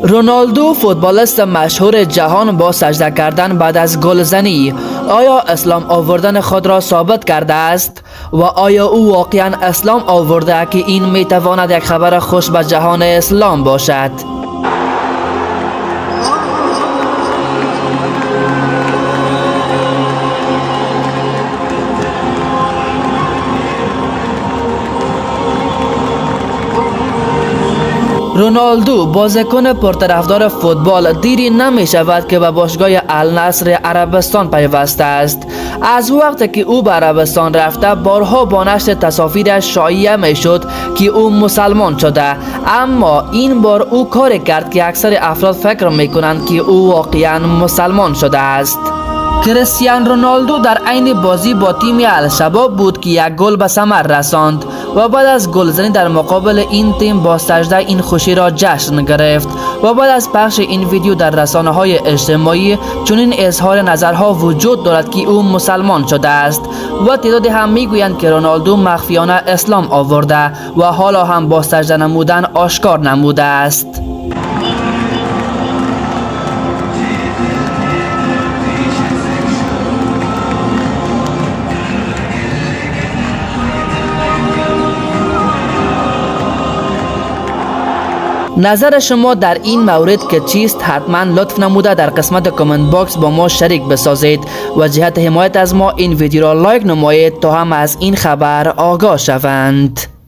رونالدو فوتبالیست مشهور جهان با سجده کردن بعد از گلزنی آیا اسلام آوردن خود را ثابت کرده است و آیا او واقعا اسلام آورده که این میتواند یک خبر خوش به جهان اسلام باشد؟ رونالدو بازیکن پرطرفدار فوتبال دیری نمی شود که به باشگاه النصر عربستان پیوسته است. از وقتی که او به عربستان رفته بارها با نشر تصاویرش شایعه می شد که او مسلمان شده، اما این بار او کاری کرد که اکثر افراد فکر می کنند که او واقعا مسلمان شده است. کریستیانو رونالدو در عین بازی با تیم الشباب بود که یک گل به ثمر رساند و بعد از گلزنی در مقابل این تیم با سجده این خوشی را جشن گرفت و بعد از پخش این ویدیو در رسانه‌های اجتماعی چنین اظهار نظرها وجود دارد که او مسلمان شده است و تعدادی هم میگویند که رونالدو مخفیانه اسلام آورده و حالا هم با سجده نمودن آشکار نموده است. نظر شما در این مورد که چیست؟ حتما لطف نموده در قسمت کامنت باکس با ما شریک بسازید و جهت حمایت از ما این ویدیو را لایک نمایید تا هم از این خبر آگاه شوند.